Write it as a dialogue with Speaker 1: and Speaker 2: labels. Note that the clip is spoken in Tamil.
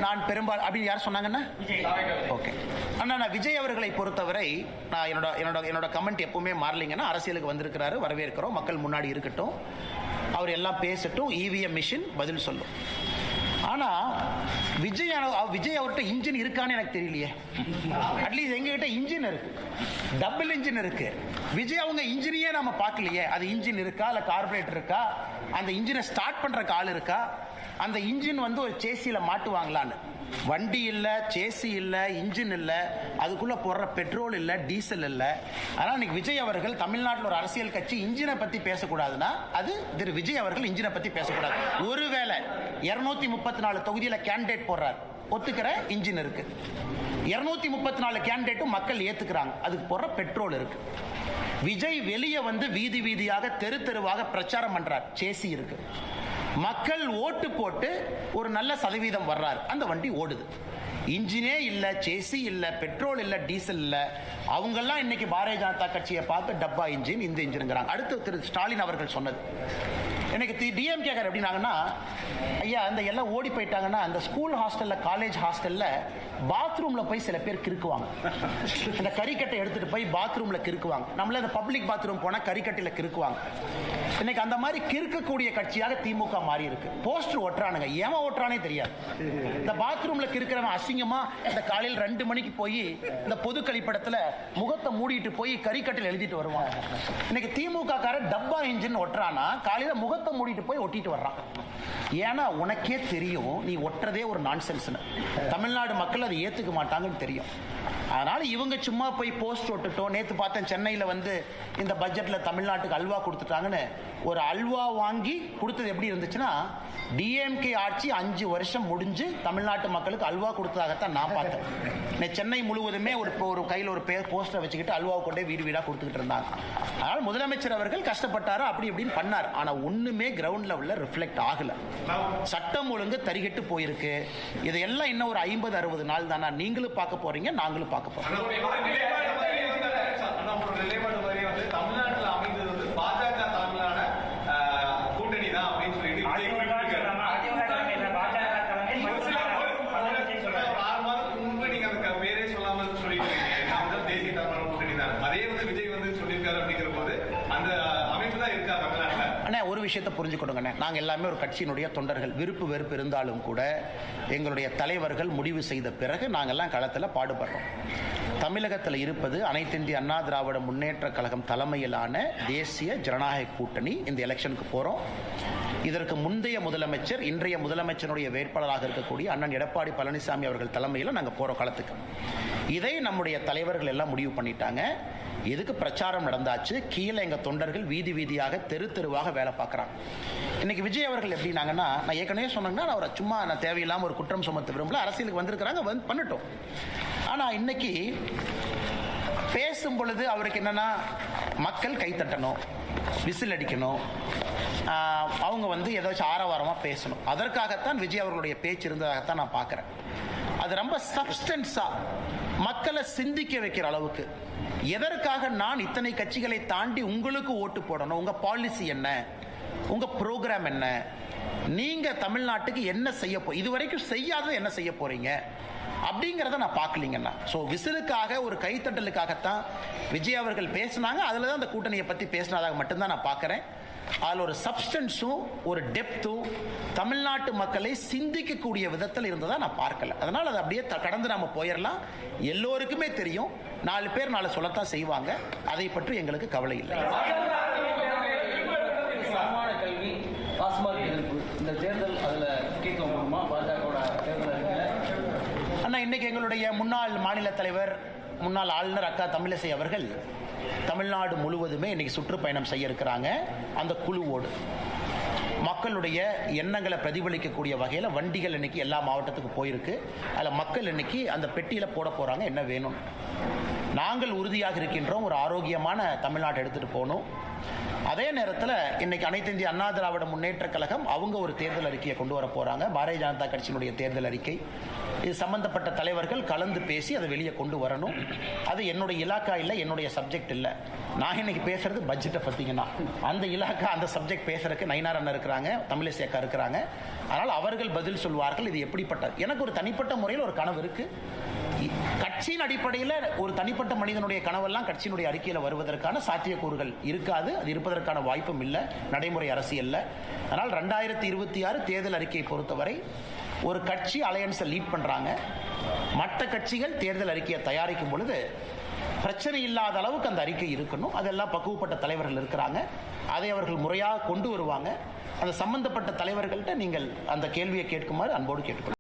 Speaker 1: நான் பெரும்பாலும் அப்படின்னு யார் சொன்னாங்கன்னா ஓகே அண்ணா, நான் விஜய் அவர்களை பொறுத்தவரை நான் என்னோட கமெண்ட் எப்பவுமே மாறலிங்கன்னா, அரசியலுக்கு வந்திருக்கிறாரு, வரவேற்கிறோம், மக்கள் முன்னாடி இருக்கட்டும், அவர் எல்லாம் பேசட்டும், இவிஎம் மிஷின் பதில் சொல்லும். ஆனா விஜய் அவர்கிட்ட இன்ஜின் இருக்கான்னு எனக்கு தெரியலையே. அட்லீஸ்ட் எங்ககிட்ட இன்ஜின் இருக்கு, டபுள் இன்ஜின் இருக்கு. விஜய் அவங்க இன்ஜினையே நம்ம பார்க்கலையே. அது இன்ஜின் இருக்கா, இல்ல கார்பரேட்டர் இருக்கா, அந்த இன்ஜினை ஸ்டார்ட் பண்ற ஆள் இருக்கா, அந்த இன்ஜின் வந்து ஒரு சேசியில மாட்டுவாங்களான்னு. வண்டி இல்ல, சேசி இல்ல, இன்ஜின் இல்ல, அதுக்குள்ள போடுற பெட்ரோல் இல்ல, டீசல் இல்ல. ஆனா இன்னைக்கு விஜய் அவர்கள் தமிழ்நாட்டில் ஒரு அரசியல் கட்சி இன்ஜினை பத்தி பேசக்கூடாதுன்னா அது திரு விஜய் அவர்கள் இன்ஜினை பத்தி பேசக்கூடாது. ஒருவேளை 234 தொகுதியில கேண்டிடேட் போடுறாரு, ஒத்துக்கிற இன்ஜின் இருக்கு. 234 கேண்டிடேட்டும் மக்கள் ஏத்துக்கிறாங்க, அதுக்கு போடுற பெட்ரோல் இருக்கு. விஜய் வெளியே வந்து வீதி வீதியாக தெரு தெருவாக பிரச்சாரம் பண்றார், சேசி இருக்கு. மக்கள் ஓட்டு போட்டு ஒரு நல்ல சதவீதம் வர்றாரு, அந்த வண்டி ஓடுது. இன்ஜினே இல்ல, சேசி இல்ல, பெட்ரோல் இல்ல, டீசல் இல்ல. அவங்கெல்லாம் இன்னைக்கு பாரதிய ஜனதா கட்சியை பார்த்து டப்பா இன்ஜின், இந்த இன்ஜின்ங்கிறாங்க. அடுத்து திரு ஸ்டாலின் அவர்கள் சொன்னது எனக்கு டிஎம்கே எப்படின்னாங்கன்னா, ஐயா அந்த எல்லாம் ஓடி போயிட்டாங்கன்னா அந்த ஸ்கூல் ஹாஸ்டல்ல, காலேஜ் ஹாஸ்டல்ல பாத்ரூம்ல போய் சில பேர் கிறுக்குவாங்க. அந்த கறிக்கட்டை எடுத்துட்டு போய் பாத்ரூம்ல கிறுக்குவாங்க. நம்மள அந்த பப்ளிக் பாத்ரூம் போனா கறிக்கட்டையில கிறுக்குவாங்க. இன்னைக்கு அந்த மாதிரி கிறுக்கக்கூடிய கட்சியாக திமுக மாறி இருக்கு. போஸ்டர் ஒட்டுறானுங்க, ஏமா ஒட்டுறானே தெரியாது. இந்த பாத்ரூம்ல கிறுக்கிறவன் அசிங்கமா இந்த காலையில் 2 மணிக்கு போய் இந்த பொது கழிப்படத்துல முகத்தை மூடிட்டு போய் கறிக்கட்டையில் எழுதிட்டு வருவாங்க. இன்னைக்கு திமுக கார டப்பா இன்ஜின் ஒட்டுறானா காலையில முகத்தை மூடிட்டு போய் ஒட்டிட்டு வர்றான். ஏன்னா உனக்கே தெரியும் நீ ஒட்டுறதே ஒரு நான்சென்ஸ். தமிழ்நாடு மக்கள் அதை ஏத்துக்க மாட்டாங்கன்னு தெரியும். அதனால இவங்க சும்மா போய் போஸ்ட் ஒட்டுட்டோம். நேத்து பார்த்தேன் சென்னையில வந்து இந்த பட்ஜெட்ல தமிழ்நாட்டுக்கு அல்வா கொடுத்துட்டாங்கன்னு. ஒரு அல்வா வாங்கி கொடுத்தது எப்படி இருந்துச்சுன்னா, டிஎம்கே ஆட்சி 5 வருஷம் முடிஞ்சு தமிழ்நாட்டு மக்களுக்கு அல்வா கொடுத்ததாகத்தான் நான் பார்த்தேன். சென்னை முழுவதுமே ஒரு கையில் ஒரு போஸ்டர் வச்சுக்கிட்டு அல்வாவை கொண்டே வீடு வீடா கொடுத்துக்கிட்டு இருந்தாங்க. அதனால முதலமைச்சர் அவர்கள் கஷ்டப்பட்டாரு, அப்படி இப்படின்னு பண்ணார். ஆனா ஒண்ணுமே கிரவுண்ட் லெவல்ல ரிஃப்ளெக்ட் ஆகல. சட்டம் ஒழுங்கு தரிகட்டு போயிருக்கு. இதெல்லாம் இன்னும் ஒரு 50-60 நாள் தானா. நீங்களும் பார்க்க போறீங்க, நாங்களும் பார்க்க போறோம். தமிழ்நாட்டில் அமைந்தது வந்து பாஜக தலைமையிலான கூட்டணி தான் அப்படின்னு சொல்லிட்டு 6 மாதத்துக்கு முன்பு நீங்க அந்த பேரே சொல்லாமல் சொல்லிட்டு தேசிய தலைமையிலான கூட்டணி தான். அதே வந்து விஜய் வந்து சொல்லியிருக்காரு அப்படிங்கிற போது அந்த அமைப்பு தான் இருக்கா தமிழ்நாட்டில். அண்ணா ஒரு விஷயத்தை புரிஞ்சுக்கணுங்கண்ணே, நாங்கள் எல்லாமே ஒரு கட்சியினுடைய தொண்டர்கள். விருப்பு வெறுப்பு இருந்தாலும் கூட எங்களுடைய தலைவர்கள் முடிவு செய்த பிறகு நாங்கள்லாம் களத்தில் பாடுபடுறோம். தமிழகத்தில் இருப்பது அனைத்து இந்திய அண்ணா திராவிட முன்னேற்ற கழகம் தலைமையிலான தேசிய ஜனநாயக கூட்டணி. இந்த எலெக்ஷனுக்கு போறோம். இதற்கு முந்தைய முதலமைச்சர், இன்றைய முதலமைச்சருடைய வேட்பாளராக இருக்கக்கூடிய அண்ணன் எடப்பாடி பழனிசாமி அவர்கள் தலைமையில் நாங்கள் போறோம் களத்துக்கு. இதை நம்முடைய தலைவர்கள் எல்லாம் முடிவு பண்ணிட்டாங்க. எதுக்கு பிரச்சாரம் நடந்தாச்சு, கீழே எங்க தொண்டர்கள் வீதி வீதியாக தெரு தெருவாக வேலை பார்க்கறாங்க. இன்னைக்கு விஜய் அவர்கள் எப்படின்னாங்கன்னா, நான் ஏற்கனவே சொன்னேன்னா அவரை சும்மா நான் தேவையில்லாம ஒரு குற்றம் சுமத்த விரும்பல. அரசியலுக்கு வந்திருக்கிறாங்க, பண்ணட்டும். ஆனா இன்னைக்கு பேசும் பொழுது அவருக்கு என்னன்னா, மக்கள் கைத்தட்டணும், விசில் அடிக்கணும், அவங்க வந்து ஏதாச்சும் ஆரவாரமா பேசணும். அதற்காகத்தான் விஜய் அவர்களுடைய பேச்சு இருந்ததாகத்தான் நான் பார்க்கிறேன். அது ரொம்ப சப்ஸ்டன்ஸா மக்களை சிந்திக்க வைக்கிற அளவுக்கு, எதற்காக நான் இத்தனை கட்சிகளை தாண்டி உங்களுக்கு ஓட்டு போடணும், உங்க பாலிசி என்ன, உங்க ப்ரோக்ராம் என்ன, நீங்க தமிழ்நாட்டுக்கு என்ன செய்ய இதுவரைக்கும் செய்யாத என்ன செய்ய போறீங்க அப்படிங்கிறத நான் பார்க்கலீங்கன்னா. ஸோ விசிலுக்காக, ஒரு கைத்தட்டலுக்காகத்தான் விஜய் அவர்கள் பேசினாங்க. அதில் தான் அந்த கூட்டணியை பற்றி பேசினதாக மட்டும்தான் நான் பார்க்குறேன். அதில் ஒரு சப்ஸ்டன்ஸும் ஒரு டெப்த்தும் தமிழ்நாட்டு மக்களை சிந்திக்கக்கூடிய விதத்தில் இருந்ததா நான் பார்க்கல. அதனால் அதை அப்படியே கடந்து நாம போயிடலாம். எல்லோருக்குமே தெரியும், 4 பேர் 4 சொல்லத்தான் செய்வாங்க. அதை பற்றி எங்களுக்கு கவலை இல்லை. இந்த தேர்தல் அதில் முக்கியத்துவம் கொடுமா பாஜகவோட தேர்தல்? அண்ணா இன்னைக்கு எங்களுடைய முன்னாள் மாநில தலைவர், முன்னாள் ஆளுநர் அக்கா தமிழிசை அவர்கள் தமிழ்நாடு முழுவதுமே இன்னைக்கு சுற்றுப்பயணம் செய்ய இருக்கிறாங்க. அந்த குழுவோடு மக்களுடைய எண்ணங்களை பிரதிபலிக்கக்கூடிய வகையில் வண்டிகள் இன்னைக்கு எல்லா மாவட்டத்துக்கும் போயிருக்கு. அதில் மக்கள் இன்னைக்கு அந்த பெட்டியில் போட போறாங்க என்ன வேணும். நாங்கள் உறுதியாக இருக்கின்றோம், ஒரு ஆரோக்கியமான தமிழ்நாட்டை எடுத்துட்டு போகணும். அதே நேரத்தில் இன்னைக்கு அனைத்து இந்திய அண்ணா திராவிட முன்னேற்ற கழகம் அவங்க ஒரு தேர்தல் அறிக்கையை கொண்டு வர போறாங்க. பாரதிய ஜனதா கட்சியினுடைய தேர்தல் அறிக்கை. இது சம்பந்தப்பட்ட தலைவர்கள் கலந்து பேசி அதை வெளியே கொண்டு வரணும். அது என்னுடைய இலாக்கா இல்லை, என்னுடைய சப்ஜெக்ட் இல்லை. நான் இன்னைக்கு பேசுறது பட்ஜெட்டை பத்திங்கன்னா அந்த இலாக்கா அந்த சப்ஜெக்ட் பேசுறதுக்கு நயினார் அண்ணா இருக்கிறாங்க, தமிழிசை அக்கா இருக்கிறாங்க. அதனால் அவர்கள் பதில் சொல்வார்கள். இது எப்படிப்பட்ட, எனக்கு ஒரு தனிப்பட்ட முறையில் ஒரு கனவு இருக்கு. கட்சியின் அடிப்படையில் ஒரு தனிப்பட்ட மனிதனுடைய கனவெல்லாம் கட்சியினுடைய அறிக்கையில் வருவதற்கான சாத்தியக்கூறுகள் இருக்காது. அது இருப்பதற்கான வாய்ப்பும் இல்லை நடைமுறை அரசியல்ல. அதனால் 2026 தேர்தல் அறிக்கையை பொறுத்தவரை ஒரு கட்சி அலையன்ஸை லீட் பண்றாங்க. மற்ற கட்சிகள் தேர்தல் அறிக்கையை தயாரிக்கும் பொழுது பிரச்சனை இல்லாத அளவுக்கு அந்த அறிக்கை இருக்கணும். அதெல்லாம் பக்குவப்பட்ட தலைவர்கள் இருக்கிறாங்க. அதை அவர்கள் முறையாக கொண்டு வருவாங்க. அந்த சம்பந்தப்பட்ட தலைவர்கள்ட்ட நீங்கள் அந்த கேள்வியை கேட்குமாறு அன்போடு கேட்டுக்கொள்ளுங்கள்.